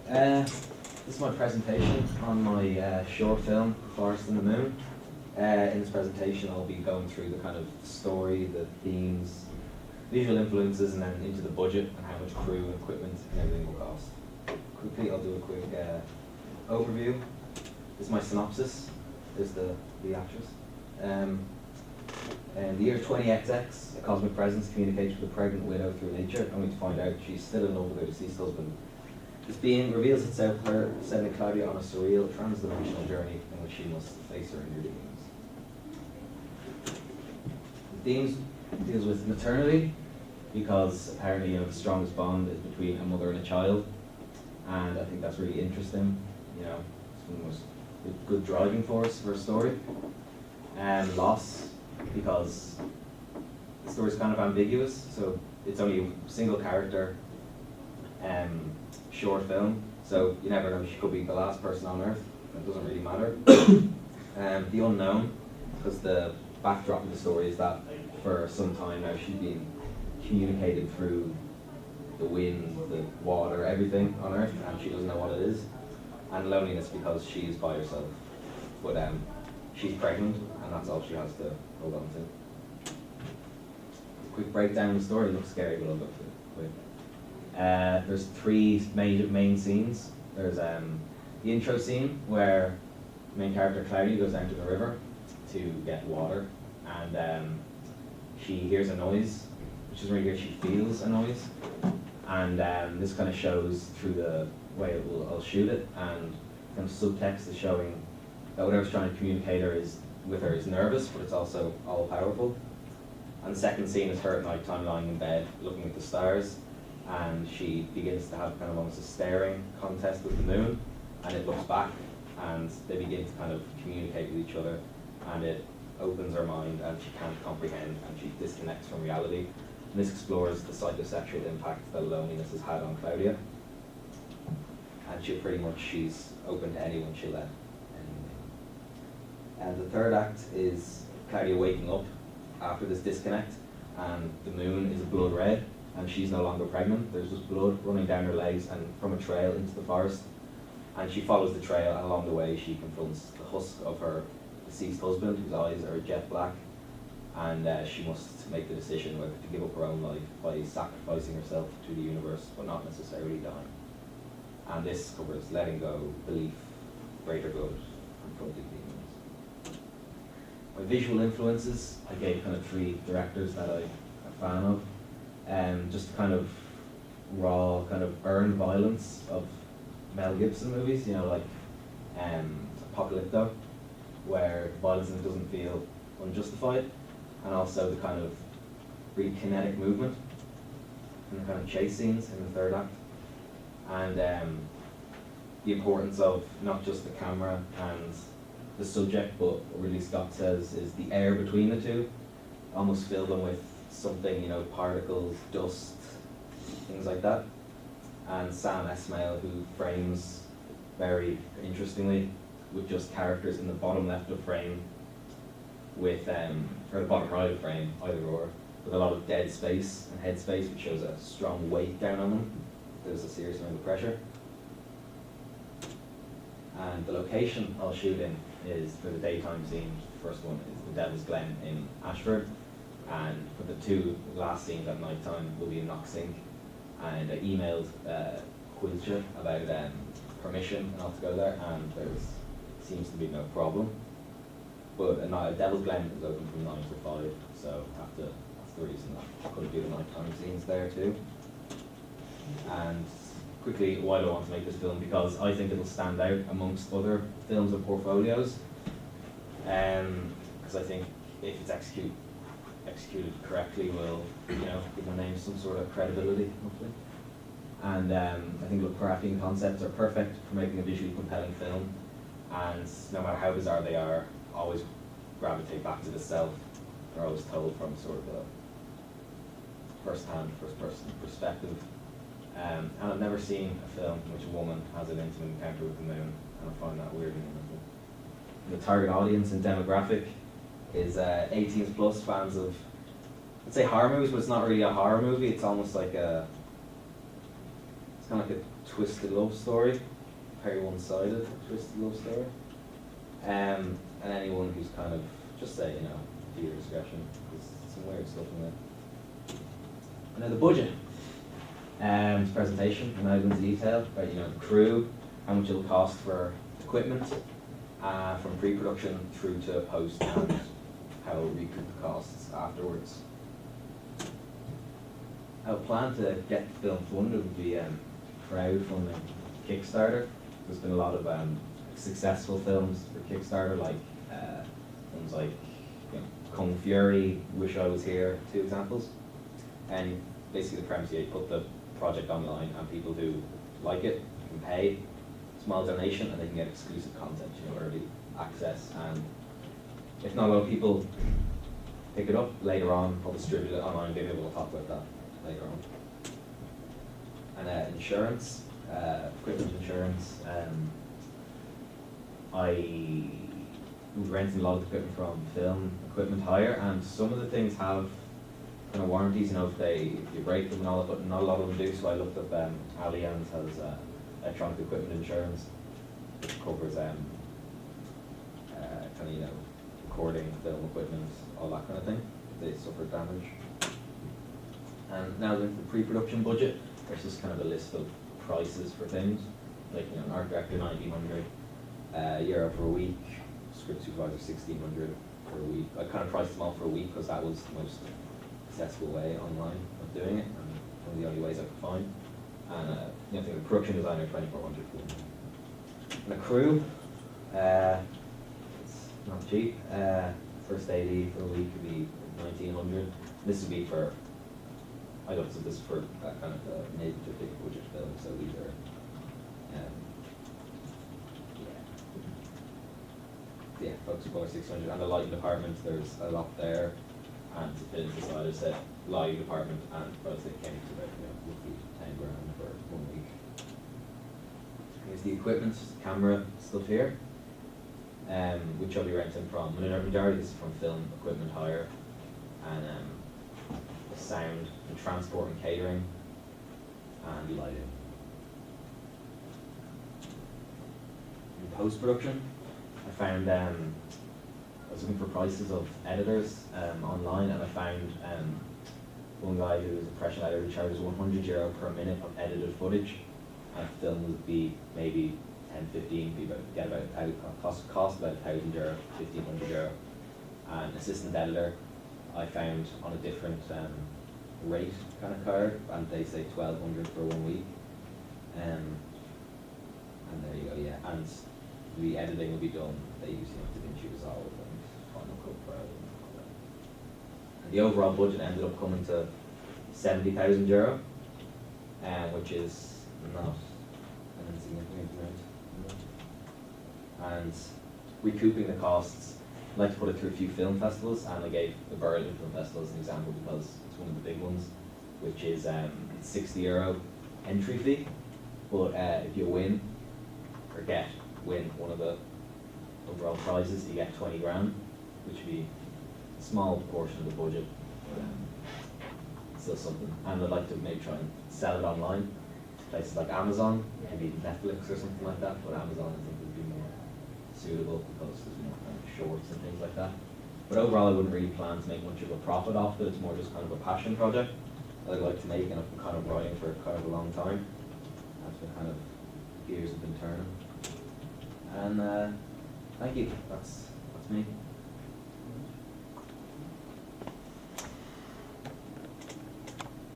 This is my presentation on my short film, The Forest and the Moon. In this presentation I'll be going through the kind of story, the themes, visual influences, and then into the budget and how much crew and equipment and everything will cost. Quickly, I'll do a quick overview. This is my synopsis. There's the actress. In the year 20XX, a cosmic presence communicates with a pregnant widow through nature, only to find out she's still in love with her deceased husband. This being reveals itself to her, sending Claudia on a surreal, trans-dimensional journey in which she must face her inner demons. The themes deals with maternity, because apparently the strongest bond is between a mother and a child, and I think that's really interesting. Something was a good driving force for a story. And loss, because the story's kind of ambiguous, so it's only a single character short film, so you never know, she could be the last person on Earth. It doesn't really matter. The unknown, because the backdrop of the story is that for some time now she's been communicated through the wind, the water, everything on Earth, and she doesn't know what it is. And loneliness, because she's by herself. But she's pregnant, and that's all she has to hold on to. A quick breakdown of the story. It looks scary, but I'll go through it quick. There's three main scenes. There's the intro scene where the main character Claudia goes down to the river to get water, and she hears a noise, which is really good. She feels a noise, and this kind of shows through the way I'll shoot it, and kind of subtext is showing that whatever's trying to communicate with her is nervous, but it's also all powerful. And the second scene is her at night time lying in bed looking at the stars, and she begins to have kind of almost a staring contest with the moon, and it looks back, and they begin to kind of communicate with each other, and it opens her mind, and she can't comprehend, and she disconnects from reality. And this explores the psychosexual impact that loneliness has had on Claudia, and she's open to anyone she'll let. And the third act is Claudia waking up after this disconnect, and the moon is blood red, and she's no longer pregnant. There's just blood running down her legs and from a trail into the forest, and she follows the trail, and along the way she confronts the husk of her deceased husband, whose eyes are jet black, and she must make the decision whether to give up her own life by sacrificing herself to the universe, but not necessarily dying. And this covers letting go, belief, greater good, confronting demons. My visual influences, I gave kind of three directors that I'm a fan of. Just kind of raw, kind of earned violence of Mel Gibson movies, like Apocalypto, where violence doesn't feel unjustified, and also the kind of really kinetic movement and the kind of chase scenes in the third act, and the importance of not just the camera and the subject, but what Ridley Scott says is the air between the two. Almost fill them with something, particles, dust, things like that. And Sam Esmail, who frames very interestingly with just characters in the bottom left of frame, with or the bottom right of frame, either or, with a lot of dead space and head space, which shows a strong weight down on them. There's a serious amount of pressure. And the location I'll shoot in is, for the daytime scene, the first one is the Devil's Glen in Ashford, and for the two last scenes at night time will be in Knocksink. And I emailed Quilcher about permission and all to go there, and there seems to be no problem. But Devil's Glen is open from 9 to 5, so that's the reason that I couldn't do the nighttime scenes there too. And quickly, why do I want to make this film? Because I think it'll stand out amongst other films and portfolios. Because I think if it's executed correctly, will give the name some sort of credibility, hopefully. And I think the crafting concepts are perfect for making a visually compelling film. And no matter how bizarre they are, always gravitate back to the self. They're always told from sort of a first-person perspective. And I've never seen a film in which a woman has an intimate encounter with the moon, and I find that weird and wonderful. The target audience and demographic is 18 plus fans of, I'd say horror movies, but it's not really a horror movie. It's almost like it's kind of like a twisted love story, very one-sided twisted love story. And anyone who's kind of, just say, to your discretion, there's some weird stuff in there. And then the budget. Presentation, and I go into detail about, the crew, how much it'll cost for equipment, from pre-production through to post, and how it'll recoup the costs afterwards. Our plan to get the film funded would be crowdfunding Kickstarter. There's been a lot of successful films for Kickstarter, like ones like Kung Fury, Wish I Was Here, 2 examples. And basically the premise here, you put the project online and people who like it can pay a small donation and they can get exclusive content, early access. And if not a lot of people pick it up later on, I'll distribute it online video, we'll talk about that later on. And insurance, equipment insurance. I was renting a lot of equipment from Film Equipment Hire, and some of the things have kind of warranties, if you break them and all that, but not a lot of them do. So I looked up Allianz has electronic equipment insurance, which covers recording, film equipment, all that kind of thing. They suffer damage. And now into the pre-production budget, there's just kind of a list of prices for things, like an art director €1,900 for a week, script supervisor $1,600 for a week. I kind of priced them all for a week because that was the most accessible way online of doing it, and one of the only ways I could find. And I think the production designer $2,400 for one. And a crew, it's not cheap. First AD for a week would be $1,900. This would be for, I got this is for that kind of mid to big budget film, so these are, folks who bought 600. And the lighting department, there's a lot there. And to fit into I said lighting department and probably came to about roughly $10,000 for 1 week. Here's the equipment, camera stuff here, which I'll be renting from. And the majority is from Film Equipment Hire, and sound and transport and catering and lighting. In post-production, I found I was looking for prices of editors online, and I found one guy who was a professional editor who charges €100 per minute of edited footage, and a film would be maybe 10-15, get about cost about €1,000, €1,500. And assistant editor, I found on a different rate kind of card, and they say $1,200 for 1 week. And there you go, and the editing will be done. They use DaVinci Resolve and Final Cut Pro and all that. And the overall budget ended up coming to €70,000, which is not an insignificant amount. And recouping the costs, I'd like to put it through a few film festivals, and I gave the Berlin Film Festival as an example because it's one of the big ones, which is €60 entry fee. But if you win one of the overall prizes, you get $20,000, which would be a small portion of the budget, but still something. And I'd like to maybe try and sell it online, places like Amazon, maybe Netflix or something like that. But Amazon, I think, would be more suitable because there's more kind of shorts and things like that. But overall, I wouldn't really plan to make much of a profit off it. It's more just kind of a passion project that I'd like to make, and I've been kind of writing for kind of a long time. That's been kind of gears have been turning. And thank you. That's me.